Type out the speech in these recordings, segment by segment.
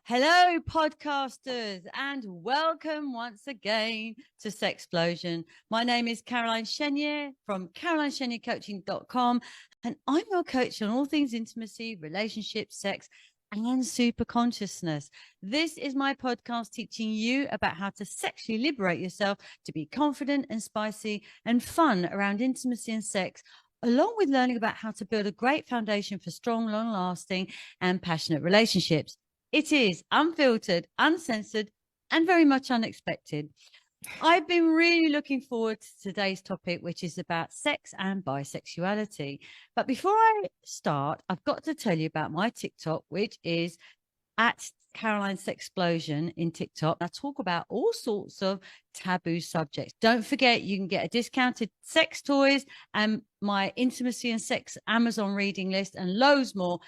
Hello, podcasters, and welcome once again to Sexplosion. My name is Caroline Chenier from CarolineChenierCoaching.com, and I'm your coach on all things intimacy, relationships, sex, and super consciousness. This is my podcast teaching you about how to sexually liberate yourself to be confident and spicy and fun around intimacy and sex, along with learning about how to build a great foundation for strong, long-lasting, and passionate relationships. It is unfiltered, uncensored, and very much unexpected. I've been really looking forward to today's topic, which is about sex and bisexuality. But before I start, I've got to tell you about my TikTok, which is at Caroline Sexplosion in TikTok. I talk about all sorts of taboo subjects. Don't forget, you can get a discounted sex toys and my intimacy and sex Amazon reading list and loads more.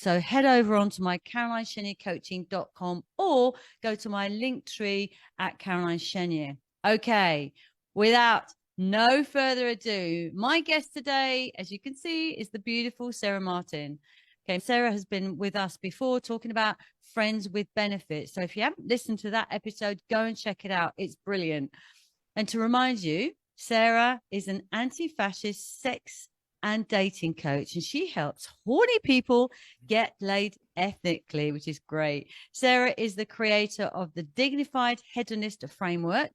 So head over onto my CarolineChenierCoaching.com or go to my link tree at Caroline Chenier. Okay, without no further ado, my guest today, as you can see, is the beautiful Sarah Martin. Okay, Sarah has been with us before talking about friends with benefits. So if you haven't listened to that episode, go and check it out. It's brilliant. And to remind you, Sarah is an anti-fascist sex and dating coach, and she helps horny people get laid ethically, which is great. Sarah is the creator of the Dignified Hedonist Framework,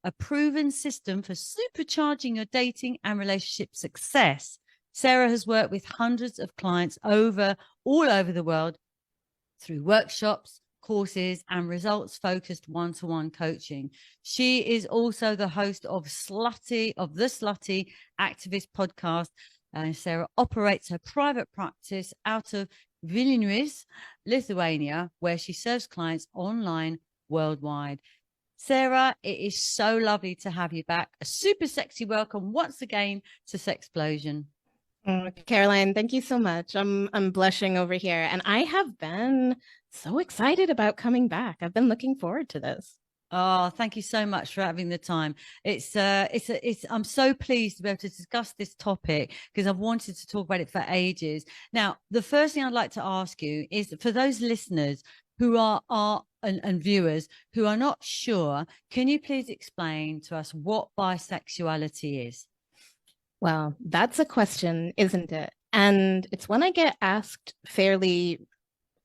a proven system for supercharging your dating and relationship success. Sarah has worked with hundreds of clients all over the world through workshops, courses, and results-focused one-to-one coaching. She is also the host of the Slutty Activist podcast. And Sarah operates her private practice out of Vilnius, Lithuania, where she serves clients online worldwide. Sarah, it is so lovely to have you back. A super sexy welcome once again to Sexplosion. Oh, Caroline, thank you so much. I'm blushing over here, and I have been so excited about coming back. I've been looking forward to this. Oh, thank you so much for having the time. I'm so pleased to be able to discuss this topic because I've wanted to talk about it for ages. Now, the first thing I'd like to ask you is for those listeners who are and viewers who are not sure, can you please explain to us what bisexuality is? Well, that's a question, isn't it? And it's one I get asked fairly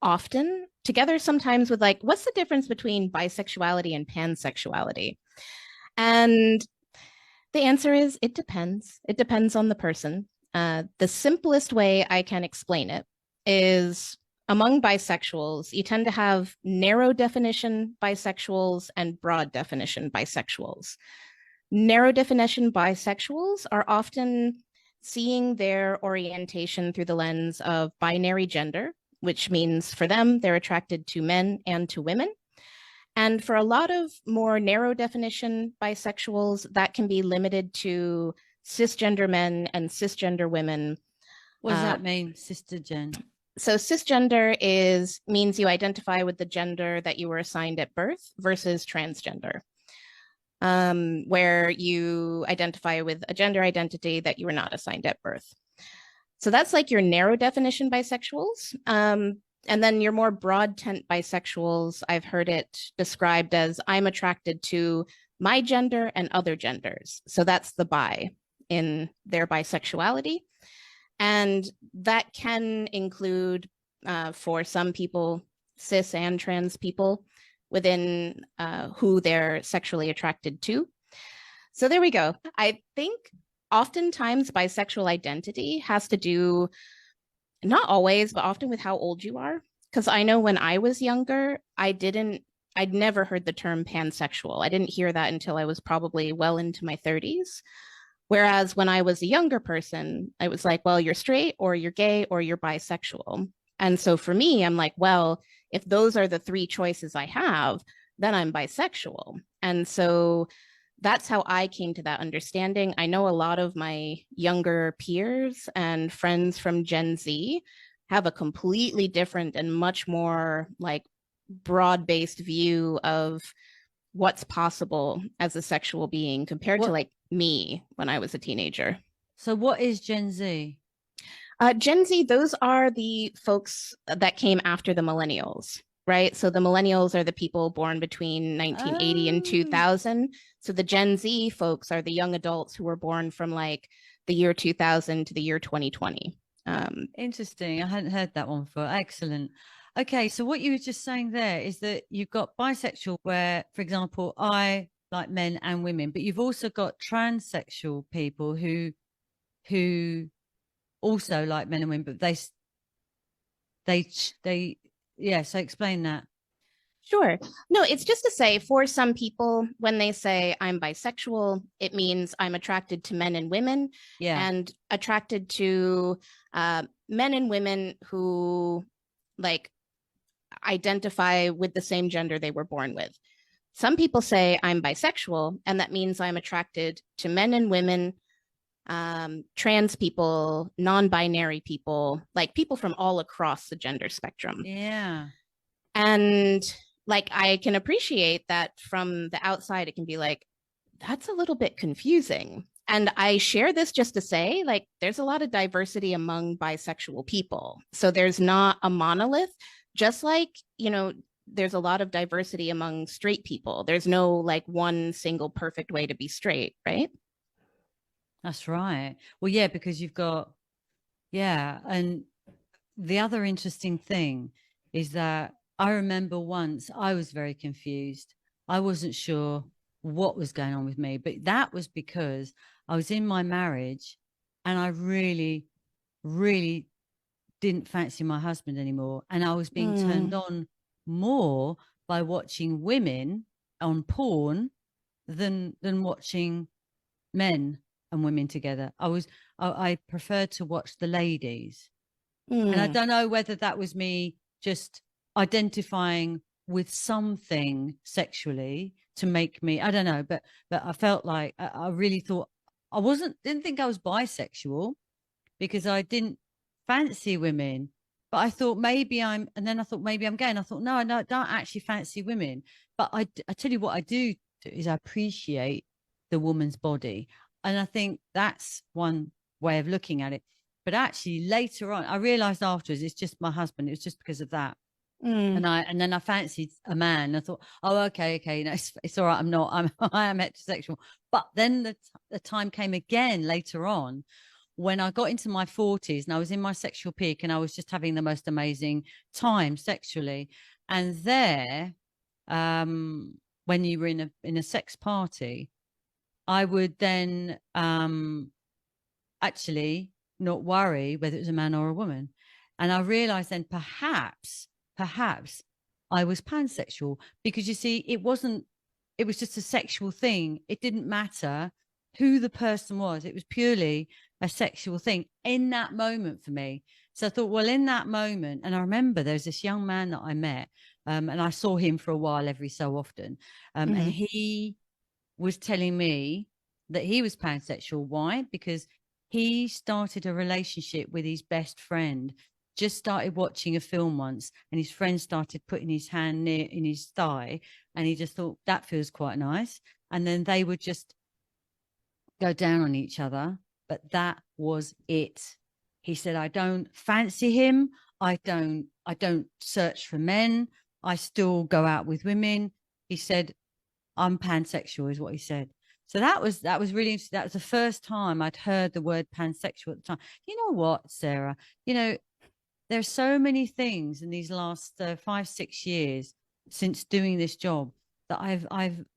often, together sometimes with like, what's the difference between bisexuality and pansexuality? And the answer is it depends. It depends on the person. The simplest way I can explain it is among bisexuals, you tend to have narrow definition bisexuals and broad definition bisexuals. Narrow definition bisexuals are often seeing their orientation through the lens of binary gender, which means for them, they're attracted to men and to women. And for a lot of more narrow definition bisexuals, that can be limited to cisgender men and cisgender women. What does that mean, cisgender? So cisgender means you identify with the gender that you were assigned at birth versus transgender, where you identify with a gender identity that you were not assigned at birth. So that's like your narrow definition bisexuals. And then your more broad tent bisexuals, I've heard it described as I'm attracted to my gender and other genders. So that's the bi in their bisexuality. And that can include, for some people, cis and trans people within who they're sexually attracted to. So there we go. I think oftentimes bisexual identity has to do, not always, but often with how old you are. Because I know when I was younger, I'd never heard the term pansexual. I didn't hear that until I was probably well into my 30s. Whereas when I was a younger person, I was like, well, you're straight or you're gay or you're bisexual. And so for me, I'm like, well, if those are the three choices I have, then I'm bisexual. And so that's how I came to that understanding. I know a lot of my younger peers and friends from Gen Z have a completely different and much more like broad-based view of what's possible as a sexual being compared to like me when I was a teenager. So what is Gen Z? Gen Z, those are the folks that came after the millennials. right? So the millennials are the people born between 1980 and Oh, 2000. So the Gen Z folks are the young adults who were born from like the year 2000 to the year 2020. interesting. I hadn't heard that one before. Excellent. Okay, so what you were just saying there is that you've got bisexual where, for example, I like men and women, but you've also got transsexual people who also like men and women, but they yeah, so explain that. Sure. No, it's just to say for some people, when they say I'm bisexual, it means I'm attracted to men and women Yeah. and attracted to men and women who like identify with the same gender they were born with. Some people say I'm bisexual, and that means I'm attracted to men and women, trans people, non binary people, like people from all across the gender spectrum. Yeah. And like, I can appreciate that from the outside, it can be like, that's a little bit confusing. And I share this just to say, like, there's a lot of diversity among bisexual people. So there's not a monolith, just like, you know, there's a lot of diversity among straight people. There's no like one single perfect way to be straight, right? That's right. Well, yeah, because you've got, yeah. And the other interesting thing is that I remember once I was very confused. I wasn't sure what was going on with me, but that was because I was in my marriage and I really, really didn't fancy my husband anymore. And I was being turned Mm, on more by watching women on porn than watching men and women together. I preferred to watch the ladies. And I mm, don't know whether that was me just identifying with something sexually to make me, I don't know, but I felt like I really thought didn't think I was bisexual because I didn't fancy women. But I thought maybe and then I thought maybe I'm gay. And I thought, no, I don't actually fancy women. But I tell you what I do is I appreciate the woman's body. And I think that's one way of looking at it. But actually, later on, I realized afterwards it's just my husband. It was just because of that. mm, And then I fancied a man. I thought, oh, okay, no, it's all right. I am heterosexual. But then the time came again later on when I got into my 40s and I was in my sexual peak and I was just having the most amazing time sexually. And there, when you were in a sex party, I would then actually not worry whether it was a man or a woman. And I realized then perhaps I was pansexual because you see, it was just a sexual thing. It didn't matter who the person was. It was purely a sexual thing in that moment for me. So I thought, well, in that moment, and I remember there's this young man that I met, and I saw him for a while every so often. And mm, he was telling me that he was pansexual. Why? Because he started a relationship with his best friend, just started watching a film once, and his friend started putting his hand near in his thigh, and he just thought that feels quite nice. And then they would just go down on each other. But that was it. He said, I don't fancy him. I don't search for men. I still go out with women. He said, I'm pansexual, is what he said. So that was really interesting. That was the first time I'd heard the word pansexual at the time. You know what, Sarah? You know, there's so many things in these last 5, 6 years since doing this job that I've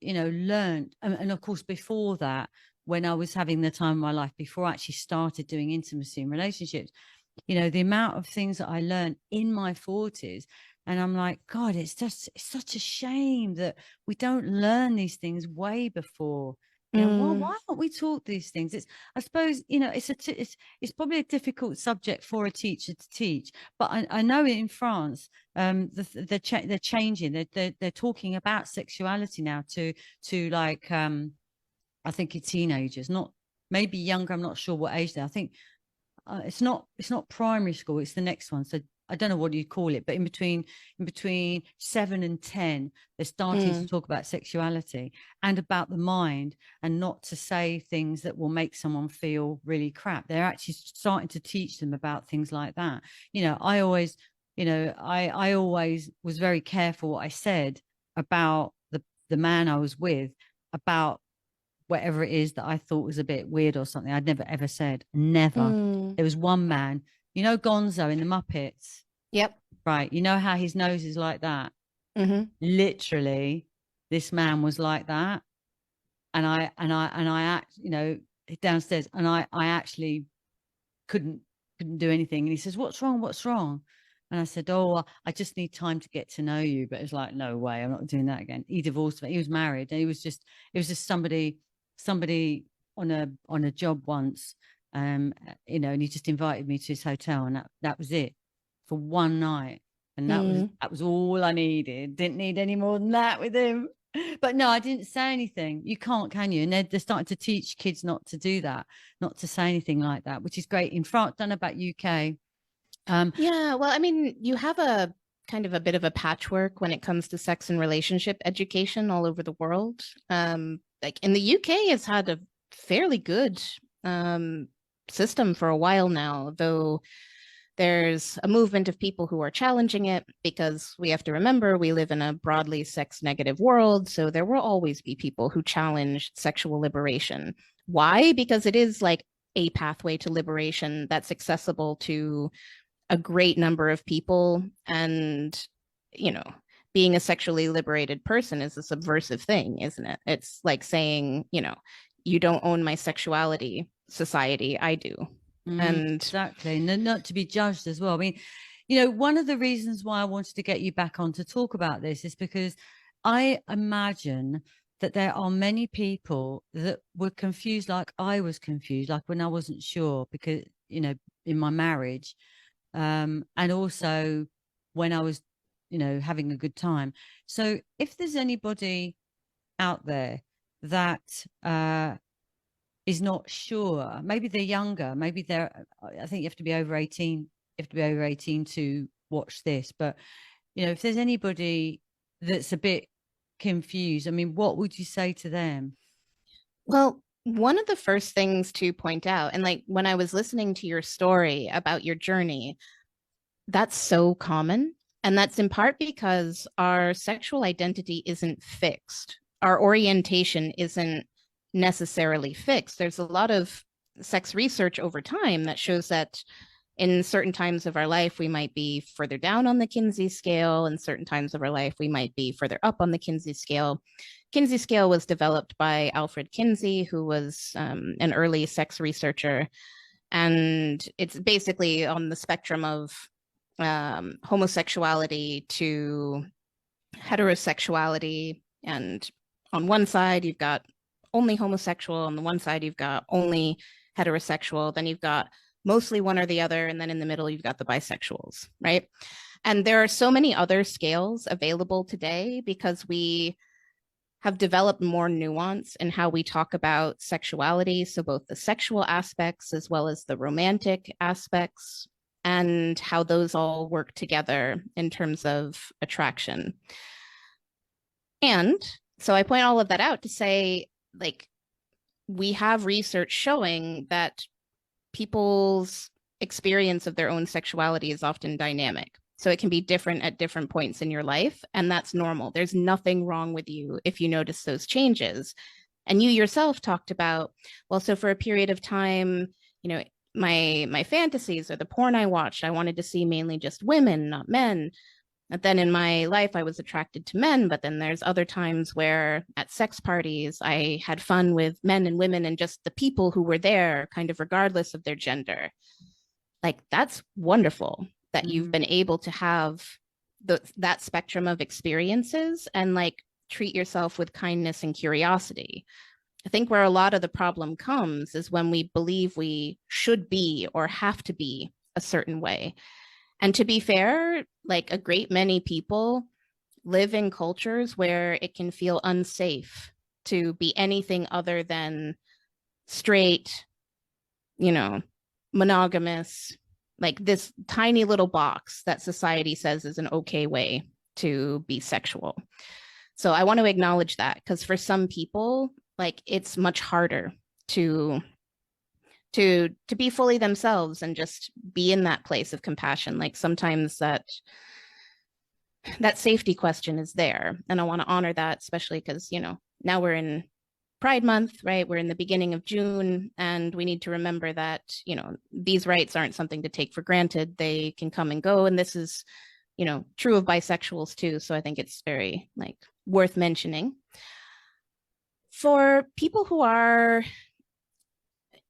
learned, and of course before that, when I was having the time of my life before I actually started doing intimacy and relationships, the amount of things that I learned in my 40s. And I'm like, God, it's such a shame that we don't learn these things way before. mm, Why aren't we taught these things? I suppose, it's probably a difficult subject for a teacher to teach. But I know in France, they're changing. They're talking about sexuality now to like, I think it's teenagers, not maybe younger. I'm not sure what age they are. I think it's not primary school, it's the next one. So I don't know what you call it, but in between 7 and 10 they're starting to mm. talk about sexuality and about the mind, and not to say things that will make someone feel really crap. They're actually starting to teach them about things like that. I always I always was very careful what I said about the man I was with, about whatever it is that I thought was a bit weird or something. I'd never ever said, never. There was one man, Gonzo in the Muppets. Yep. Right. You know how his nose is like that? Mm-hmm. Literally, this man was like that. And I downstairs, and I actually couldn't do anything. And he says, "What's wrong? What's wrong?" And I said, "Oh, I just need time to get to know you." But it's like, no way, I'm not doing that again. He divorced me. He was married, and it was just somebody on a job once, and he just invited me to his hotel, and that was it for one night. And that was all I needed. Didn't need any more than that with him. But no, I didn't say anything. You can't, can you? And they're starting to teach kids not to do that, not to say anything like that, which is great. In France, don't know about UK. Yeah, well, I mean, you have a kind of a bit of a patchwork when it comes to sex and relationship education all over the world. Like in the UK, it's had a fairly good system for a while now, though there's a movement of people who are challenging it, because we have to remember we live in a broadly sex negative world. So there will always be people who challenge sexual liberation. Why? Because it is like a pathway to liberation that's accessible to a great number of people. And, being a sexually liberated person is a subversive thing, isn't it? It's like saying, you don't own my sexuality, society, I do. And exactly. And not to be judged as well. I mean, one of the reasons why I wanted to get you back on to talk about this is because I imagine that there are many people that were confused, like I was confused, like when I wasn't sure, because, in my marriage, and also when I was, having a good time. So if there's anybody out there that is not sure, maybe they're younger, maybe I think you have to be over 18, you have to be over 18 to watch this. But, if there's anybody that's a bit confused, I mean, what would you say to them? well, one of the first things to point out, and like when I was listening to your story about your journey, that's so common. And that's in part because our sexual identity isn't fixed. Our orientation isn't necessarily fixed. There's a lot of sex research over time that shows that in certain times of our life, we might be further down on the Kinsey scale. In certain times of our life, we might be further up on the Kinsey scale. Kinsey scale was developed by Alfred Kinsey, who was an early sex researcher. And it's basically on the spectrum of homosexuality to heterosexuality. And on one side, you've got only homosexual. On the one side, you've got only heterosexual. Then you've got mostly one or the other. And then in the middle, you've got the bisexuals, right? And there are so many other scales available today because we have developed more nuance in how we talk about sexuality. So both the sexual aspects as well as the romantic aspects, and how those all work together in terms of attraction. And so I point all of that out to say, like, we have research showing that people's experience of their own sexuality is often dynamic. So it can be different at different points in your life, and that's normal. There's nothing wrong with you if you notice those changes. And you yourself talked about, well, so for a period of time, my fantasies or the porn I watched, I wanted to see mainly just women, not men. And then in my life, I was attracted to men, but then there's other times where at sex parties, I had fun with men and women and just the people who were there, kind of regardless of their gender. Like, that's wonderful that you've been able to have that spectrum of experiences and like treat yourself with kindness and curiosity. I think where a lot of the problem comes is when we believe we should be or have to be a certain way. And to be fair, like a great many people live in cultures where it can feel unsafe to be anything other than straight, monogamous, like this tiny little box that society says is an okay way to be sexual. So I want to acknowledge that, because for some people, like, it's much harder to to be fully themselves and just be in that place of compassion. Like sometimes that safety question is there, and I want to honor that, especially because, you know, now we're in Pride Month, right? We're in the beginning of June, and we need to remember that, you know, these rights aren't something to take for granted. They can come and go, and this is, you know, true of bisexuals too. So I think it's very like worth mentioning. For people who are,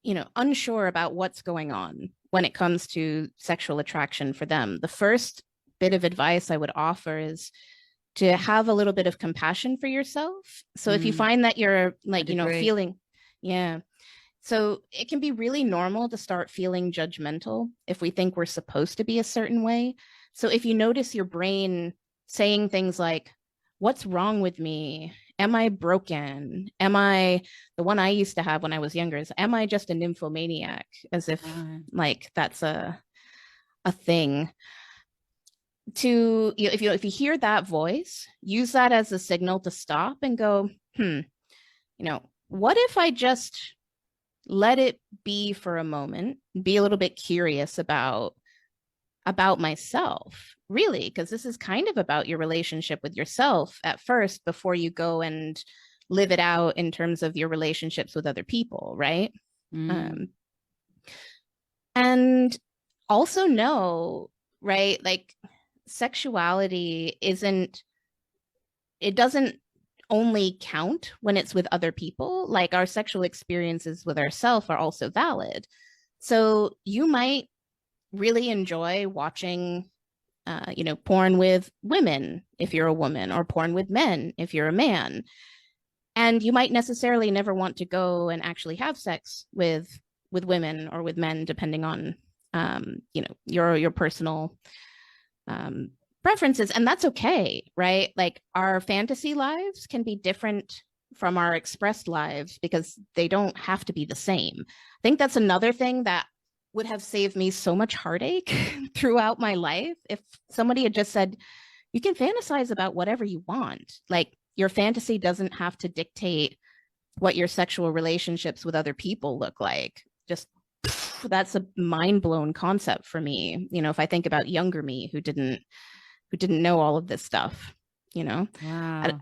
you know, unsure about what's going on when it comes to sexual attraction for them, the first bit of advice I would offer is to have a little bit of compassion for yourself. So if you find that you're like, you know, feeling, yeah. So it can be really normal to start feeling judgmental if we think we're supposed to be a certain way. So if you notice your brain saying things like, what's wrong with me? Am I broken? Am I, the one I used to have when I was younger is, am I just a nymphomaniac? As if like that's a thing. To, you know, if you hear that voice, use that as a signal to stop and go, you know, what if I just let it be for a moment, be a little bit curious about myself, really, because this is kind of about your relationship with yourself at first before you go and live it out in terms of your relationships with other people, right? And also know, right, like sexuality it doesn't only count when it's with other people. Like our sexual experiences with ourselves are also valid. So you might really enjoy watching, you know, porn with women if you're a woman, or porn with men if you're a man. And you might necessarily never want to go and actually have sex with women or with men, depending on, you know, your personal preferences, and that's okay, right? Like our fantasy lives can be different from our expressed lives because they don't have to be the same. I think that's another thing that would have saved me so much heartache throughout my life if somebody had just said, you can fantasize about whatever you want. Like your fantasy doesn't have to dictate what your sexual relationships with other people look like. Just that's a mind-blown concept for me. You know, if I think about younger me who didn't know all of this stuff, you know. Wow.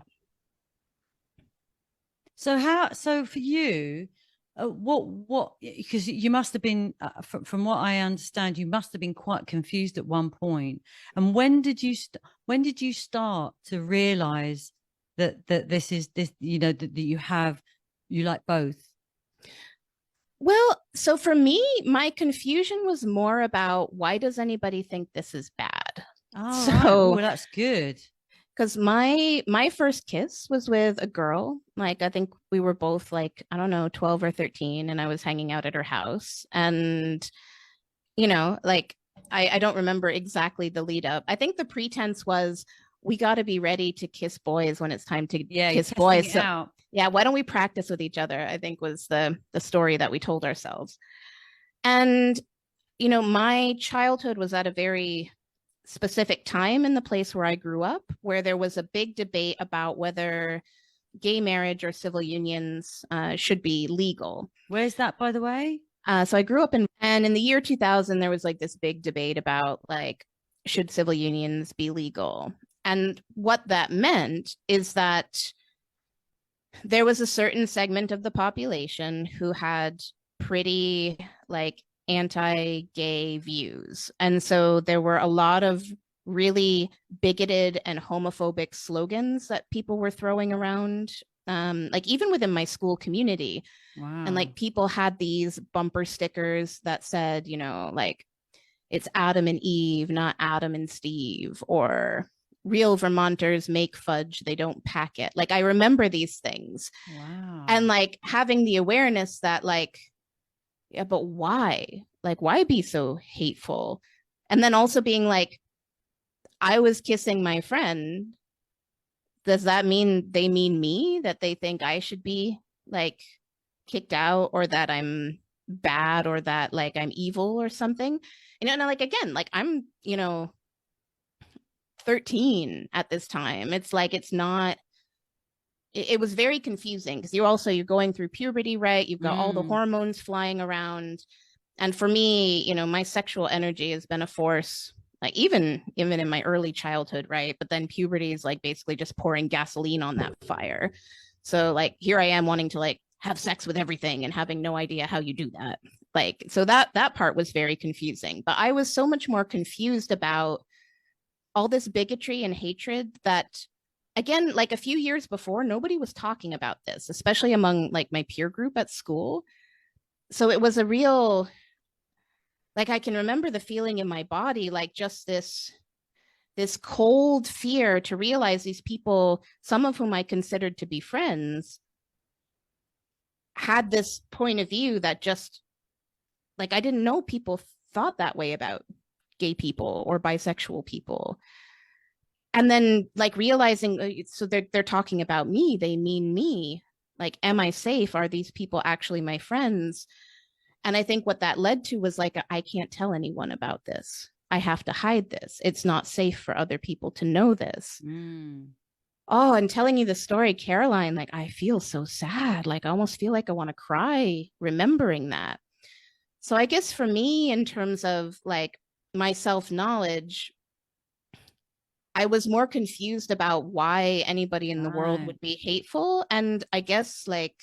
So for you, what because you must have been, from what I understand, you must have been quite confused at one point. And when did you start to realize that this is this, you know, that you like both? Well, so for me, my confusion was more about, why does anybody think this is bad? Oh, right. Oh, that's good. Because my first kiss was with a girl. Like I think we were both like, I don't know, 12 or 13, and I was hanging out at her house. And, you know, like I don't remember exactly the lead up. I think the pretense was, we got to be ready to kiss boys when it's time to kiss boys. So, yeah, why don't we practice with each other? I think was the story that we told ourselves. And, you know, my childhood was at a very specific time in the place where I grew up, where there was a big debate about whether gay marriage or civil unions should be legal. Where's that, by the way? So I grew up and in the year 2000, there was like this big debate about like, should civil unions be legal? And what that meant is that there was a certain segment of the population who had pretty like anti-gay views. And so there were a lot of really bigoted and homophobic slogans that people were throwing around, like even within my school community. Wow. And like people had these bumper stickers that said, you know, like, it's Adam and Eve, not Adam and Steve, or real Vermonters make fudge, they don't pack it. Like I remember these things. Wow. And like having the awareness that like, yeah, but why? Like, why be so hateful? And then also being like, I was kissing my friend. Does that mean they mean me? That they think I should be like kicked out, or that I'm bad, or that like I'm evil or something? You know, and like, again, like I'm, you know, 13 at this time. It's like, it's not, it was very confusing because you're going through puberty, right? You've got all the Mm. hormones flying around. And for me, my sexual energy has been a force, like even in my early childhood, right? But then puberty is like basically just pouring gasoline on that fire. So like here I am wanting to like have sex with everything and having no idea how you do that. Like so that part was very confusing. But I was so much more confused about all this bigotry and hatred that, again, like a few years before, nobody was talking about this, especially among like my peer group at school. So it was a real, like, I can remember the feeling in my body, like just this cold fear to realize these people, some of whom I considered to be friends, had this point of view that just, like, I didn't know people thought that way about gay people or bisexual people. And then like realizing, so they're talking about me, they mean me. Like, am I safe? Are these people actually my friends? And I think what that led to was like, I can't tell anyone about this. I have to hide this. It's not safe for other people to know this. Mm. Oh, and telling you the story, Caroline, like, I feel so sad. Like, I almost feel like I want to cry remembering that. So I guess for me, in terms of like my self-knowledge, I was more confused about why anybody in the world Right. would be hateful. And I guess, like,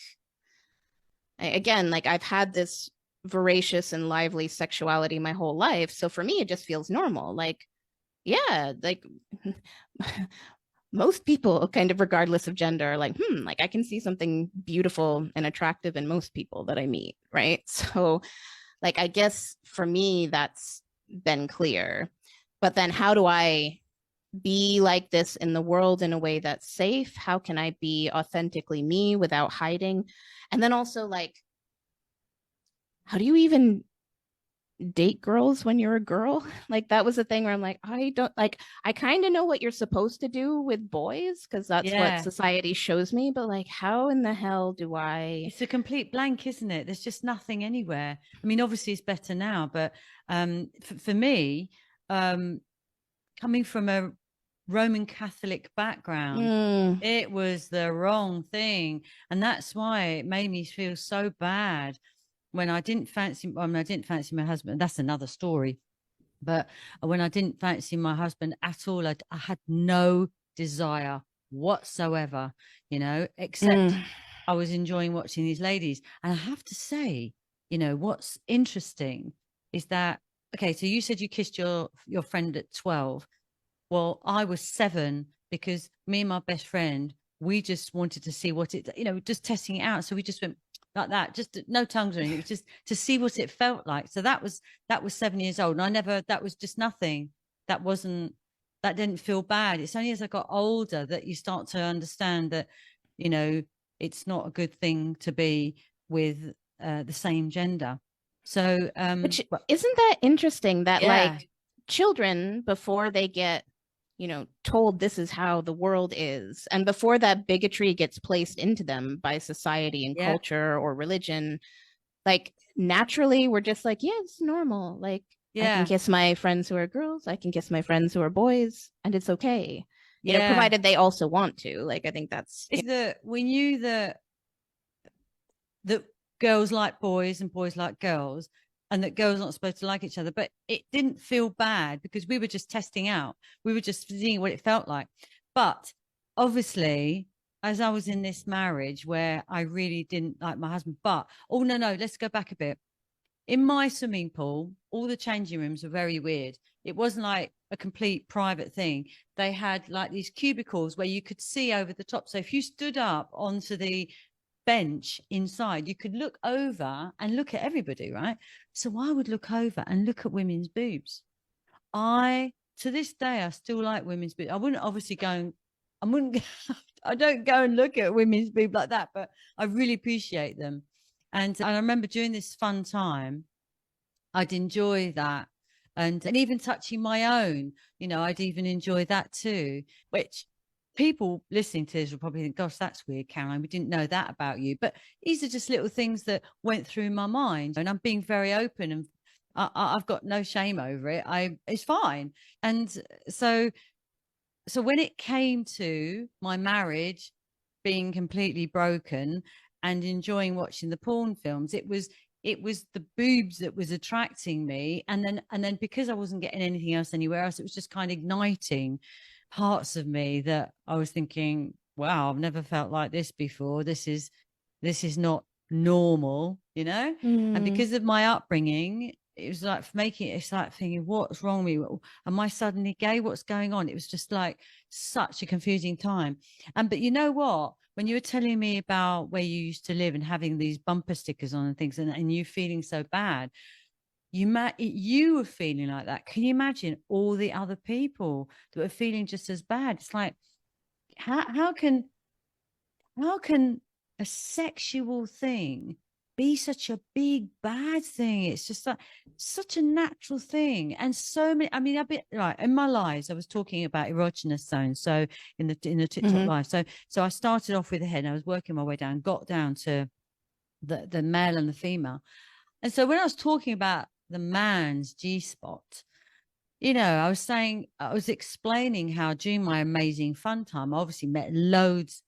again, like I've had this voracious and lively sexuality my whole life. So for me, it just feels normal. Like, yeah, like most people, kind of regardless of gender, are like, like I can see something beautiful and attractive in most people that I meet. Right. So, like, I guess for me, that's been clear. But then how do I be like this in the world in a way that's safe? How can I be authentically me without hiding? And then also, like, how do you even date girls when you're a girl? Like, that was a thing where I'm like, I don't like, I kind of know what you're supposed to do with boys because that's what Yeah. society shows me, but like, how in the hell do I? It's a complete blank, isn't it? There's just nothing anywhere. I mean, obviously it's better now, but for me, um, coming from a Roman Catholic background, Mm, it was the wrong thing. And that's why it made me feel so bad when I didn't fancy, I mean, I didn't fancy my husband. That's another story. But when I didn't fancy my husband at all, I had no desire whatsoever, except mm, I was enjoying watching these ladies. And I have to say, what's interesting is that, okay, so you said you kissed your friend at 12. Well, I was 7 because me and my best friend, we just wanted to see what it, just testing it out. So we just went like that, just no tongues or anything. It was just to see what it felt like. So that was 7 years old. And I never, that was just nothing. That wasn't, that didn't feel bad. It's only as I got older that you start to understand that, you know, it's not a good thing to be with the same gender. So, which isn't that interesting that yeah, like children before they get told this is how the world is, and before that bigotry gets placed into them by society and yeah, culture or religion, like naturally we're just like, yeah, it's normal. Like, I can yeah, kiss my friends who are girls, I can kiss my friends who are boys, and it's okay, yeah. provided they also want to. Like, I think that's Is that we knew that girls like boys and boys like girls, and that girls are not supposed to like each other, but it didn't feel bad because we were just testing out. We were just seeing what it felt like. But obviously, as I was in this marriage where I really didn't like my husband, but oh no, let's go back a bit. In my swimming pool, all the changing rooms were very weird. It wasn't like a complete private thing. They had like these cubicles where you could see over the top. So if you stood up onto the bench inside, you could look over and look at everybody, right? So I would look over and look at women's boobs. To this day, I still like women's boobs. I wouldn't obviously go and, I wouldn't, I don't go and look at women's boobs like that, but I really appreciate them. And I remember during this fun time, I'd enjoy that. And even touching my own, I'd even enjoy that too, which people listening to this will probably think, gosh, that's weird, Caroline. We didn't know that about you. But these are just little things that went through my mind. And I'm being very open, and I've got no shame over it. It's fine. And so when it came to my marriage, being completely broken and enjoying watching the porn films. It was the boobs that was attracting me, and then because I wasn't getting anything else anywhere else, it was just kind of igniting parts of me that I was thinking, wow, I've never felt like this before. This is not normal, you know? And Mm. because of my upbringing, it was like it's like thinking, what's wrong with me? Am I suddenly gay? What's going on? It was just like such a confusing time. And but you know what? When you were telling me about where you used to live and having these bumper stickers on and things, and you feeling so bad, you were feeling like that. Can you imagine all the other people that were feeling just as bad? It's like, how can a sexual thing be such a big bad thing? It's just like such a natural thing. And so many, I mean, I've been right in my lives, I was talking about erogenous zones. So in the TikTok live. So I started off with the head and I was working my way down, got down to the male and the female. And so when I was talking about the man's G spot, you know, I was explaining how during my amazing fun time, I obviously met loads.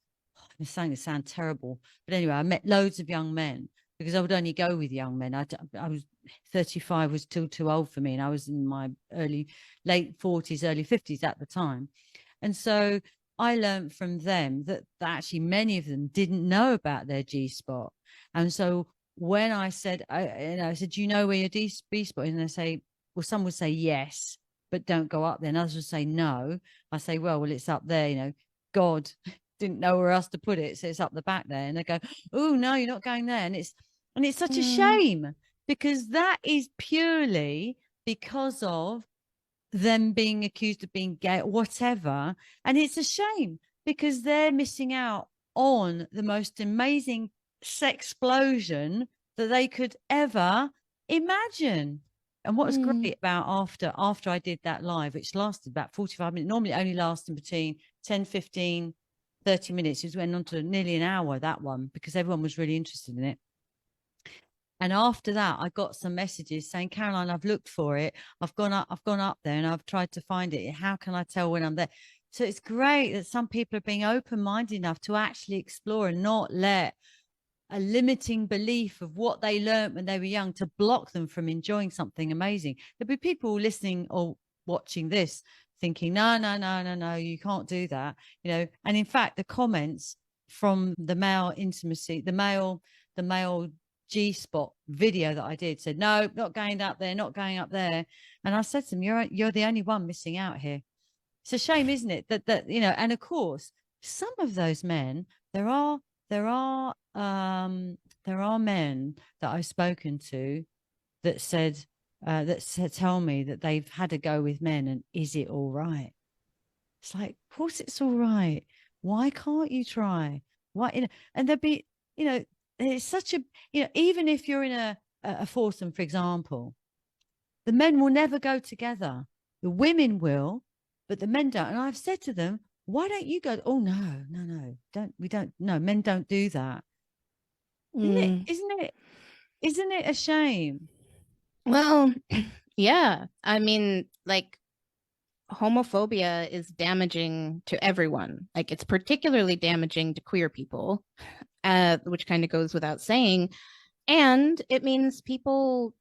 I'm saying it sounds terrible, but anyway, I met loads of young men because I would only go with young men. I was 35 was still too old for me, and I was in my late 40s, early 50s at the time. And so I learned from them that actually many of them didn't know about their G spot. And so when I said, I said, do you know where your B spot is? And they say, well, some would say yes, but don't go up there. And others would say no. I say, well, it's up there, you know, God didn't know where else to put it, so it's up the back there. And they go, oh no, you're not going there. And it's such a shame, because that is purely because of them being accused of being gay or whatever. And it's a shame because they're missing out on the most amazing sexplosion that they could ever imagine. And what was great about after I did that live, which lasted about 45 minutes, normally it only lasted between 10, 15, 30 minutes. It went on to nearly an hour, that one, because everyone was really interested in it. And after that, I got some messages saying, Caroline, I've looked for it. I've gone up there and I've tried to find it. How can I tell when I'm there? So it's great that some people are being open-minded enough to actually explore and not let a limiting belief of what they learned when they were young to block them from enjoying something amazing. There'll be people listening or watching this thinking, no, you can't do that, you know. And in fact, the comments from the male intimacy, the male G-spot video that I did said, no, not going up there, not going up there. And I said to them, you're the only one missing out here. It's a shame, isn't it? That you know, and of course, some of those men, there are men that I've spoken to that said tell me that they've had a go with men, and is it all right? It's like, of course it's all right. Why can't you try? Why, you know? And there'd be, you know, it's such a, you know, even if you're in a foursome, for example, the men will never go together. The women will, but the men don't. And I've said to them, why don't you go? Oh no, no, men don't do that. Isn't it a shame? Well, yeah. I mean, like, homophobia is damaging to everyone. Like, it's particularly damaging to queer people, which kind of goes without saying. And it means people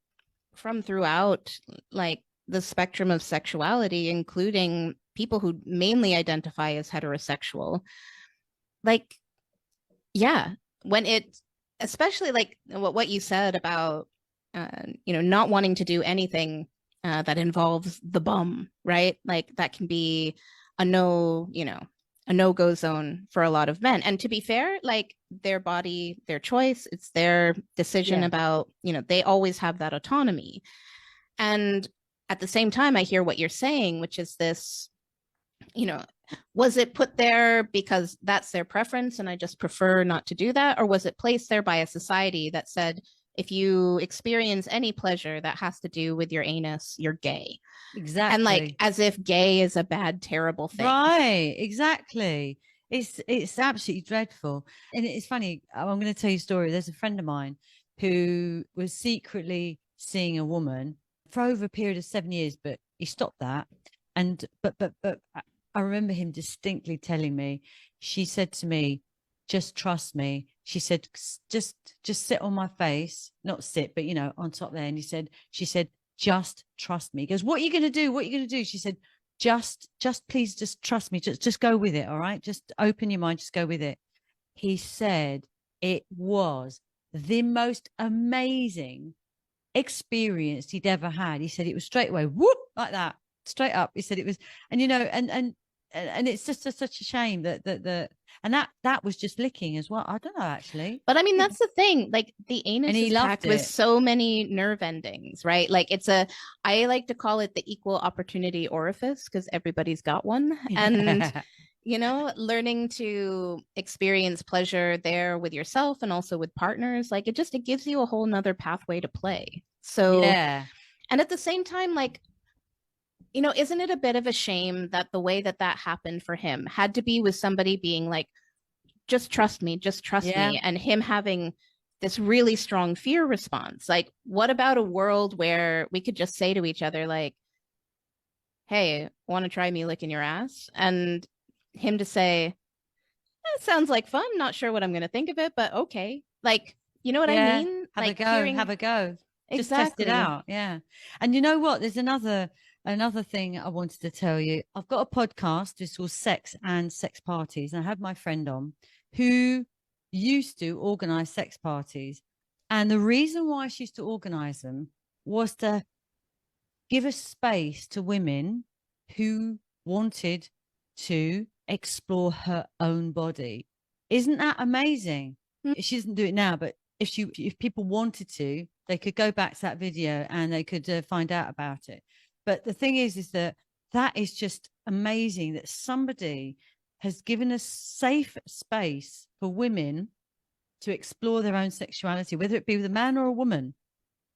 from throughout, like, the spectrum of sexuality, including people who mainly identify as heterosexual. Like, yeah, when it, especially like what you said about, not wanting to do anything that involves the bum, right? Like, that can be a a no-go zone for a lot of men. And to be fair, like, their body, their choice, it's their decision about, they always have that autonomy. And at the same time, I hear what you're saying, which is this, was it put there because that's their preference and I just prefer not to do that? Or was it placed there by a society that said, if you experience any pleasure that has to do with your anus, you're gay? Exactly. And like, as if gay is a bad, terrible thing. Right, exactly. It's absolutely dreadful. And it's funny, I'm going to tell you a story. There's a friend of mine who was secretly seeing a woman for over a period of 7 years, but he stopped that. And but I remember him distinctly telling me, she said to me, just trust me. She said, just sit on my face, not sit, but, you know, on top there. And she said, just trust me. He goes, what are you going to do? What are you going to do? She said, just please, just trust me. Just go with it. All right. Just open your mind. Just go with it. He said it was the most amazing experience he'd ever had. He said it was straight away, whoop, like that, straight up. He said it was, and you know, and it's just such a shame that was just licking as well. I don't know, actually. But I mean, that's the thing. Like, the anus is packed with so many nerve endings, right? Like, I like to call it the equal opportunity orifice, because everybody's got one. And, you know, learning to experience pleasure there with yourself and also with partners, like, it gives you a whole nother pathway to play. So, yeah. And at the same time, like, you know, isn't it a bit of a shame that the way that happened for him had to be with somebody being like, just trust me, and him having this really strong fear response? Like, what about a world where we could just say to each other, like, hey, want to try me licking your ass? And him to say, that sounds like fun, not sure what I'm going to think of it, but okay. Like, you know what I mean? Have like, a go. Exactly. Just test it out. Yeah. And you know what? There's another thing I wanted to tell you. I've got a podcast. It's called Sex and Sex Parties. And I had my friend on who used to organize sex parties. And the reason why she used to organize them was to give a space to women who wanted to explore her own body. Isn't that amazing? She doesn't do it now, but if people wanted to, they could go back to that video and they could find out about it. But the thing is that is just amazing that somebody has given a safe space for women to explore their own sexuality, whether it be with a man or a woman.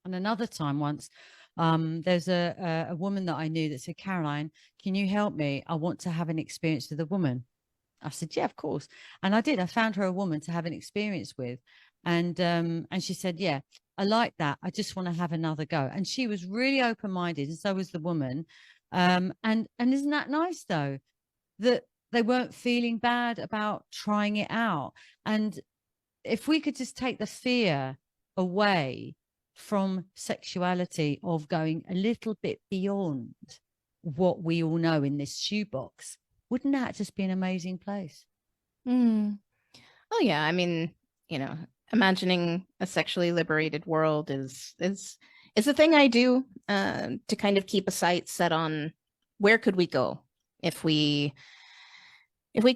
And another time once, there's a woman that I knew that said, Caroline, can you help me? I want to have an experience with a woman. I said, yeah, of course. And I did. I found her a woman to have an experience with. And she said, yeah, I like that. I just want to have another go. And she was really open-minded, and so was the woman. And isn't that nice, though, that they weren't feeling bad about trying it out? And if we could just take the fear away from sexuality of going a little bit beyond what we all know in this shoebox, wouldn't that just be an amazing place? Oh, yeah. I mean, you know, imagining a sexually liberated world is the thing I do to kind of keep a sight set on where could we go if we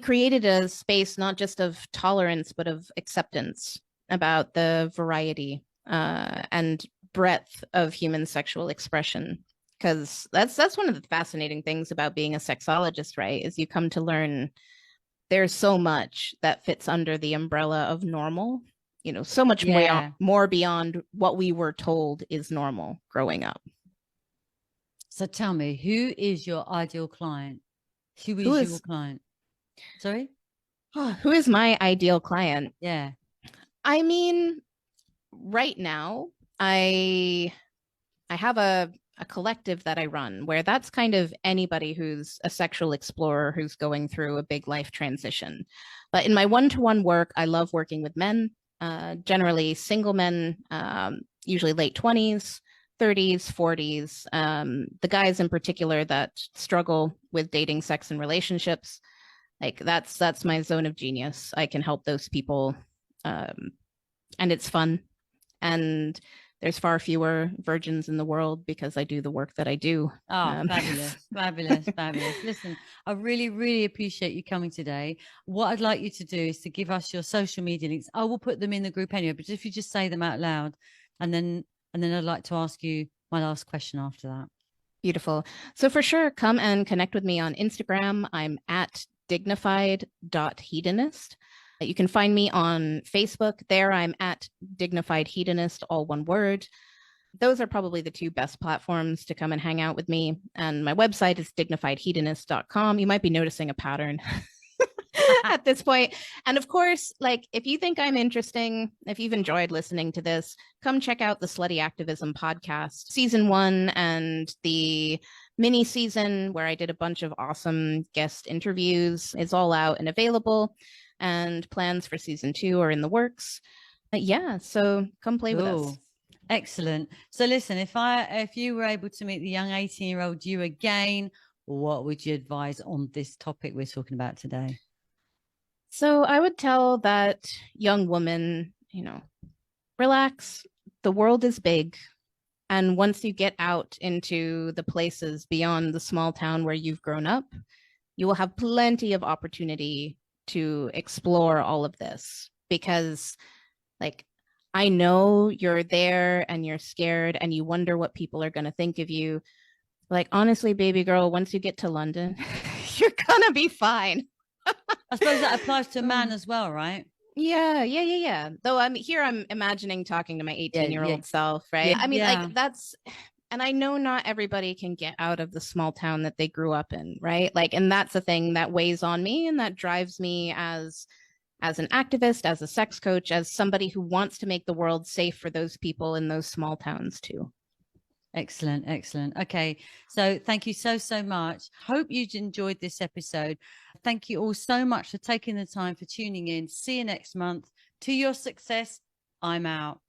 created a space not just of tolerance but of acceptance about the variety and breadth of human sexual expression. Because that's one of the fascinating things about being a sexologist, right? Is you come to learn there's so much that fits under the umbrella of normal, you know, so much more beyond what we were told is normal growing up. So tell me, who is your ideal client? Who is your client? Sorry? Who is my ideal client? Yeah. I mean, right now, I have a collective that I run where that's kind of anybody who's a sexual explorer who's going through a big life transition. But in my one-to-one work, I love working with men, generally single men, usually late 20s, 30s, 40s. The guys in particular that struggle with dating, sex, and relationships. Like that's my zone of genius. I can help those people, and it's fun. And there's far fewer virgins in the world because I do the work that I do. Oh, fabulous. Listen, I really, really appreciate you coming today. What I'd like you to do is to give us your social media links. I will put them in the group anyway, but if you just say them out loud, and then I'd like to ask you my last question after that. Beautiful. So for sure, come and connect with me on Instagram. I'm at dignified.hedonist. You can find me on Facebook. There I'm at Dignified Hedonist, all one word. Those are probably the two best platforms to come and hang out with me. And my website is dignifiedhedonist.com. You might be noticing a pattern at this point. And of course, like, if you think I'm interesting, if you've enjoyed listening to this, come check out the Slutty Activism podcast, season 1 and the mini season where I did a bunch of awesome guest interviews. It's all out and available. and plans for season 2 are in the works. Yeah, so come play with us. Cool. Excellent. So listen, if you were able to meet the young 18-year-old you again, what would you advise on this topic we're talking about today? So I would tell that young woman, relax. The world is big. And once you get out into the places beyond the small town where you've grown up, you will have plenty of opportunity to explore all of this. Because, like, I know you're there and you're scared and you wonder what people are going to think of you. Like, honestly, baby girl, once you get to London, you're going to be fine. I suppose that applies to a man as well, right? Yeah. Though I'm imagining talking to my 18-year-old self, right? Yeah, I mean, yeah. like that's, and I know not everybody can get out of the small town that they grew up in, right? Like, and that's a thing that weighs on me and that drives me as an activist, as a sex coach, as somebody who wants to make the world safe for those people in those small towns too. Excellent, excellent. Okay, so thank you so much. Hope you enjoyed this episode. Thank you all so much for taking the time for tuning in. See you next month. To your success, I'm out.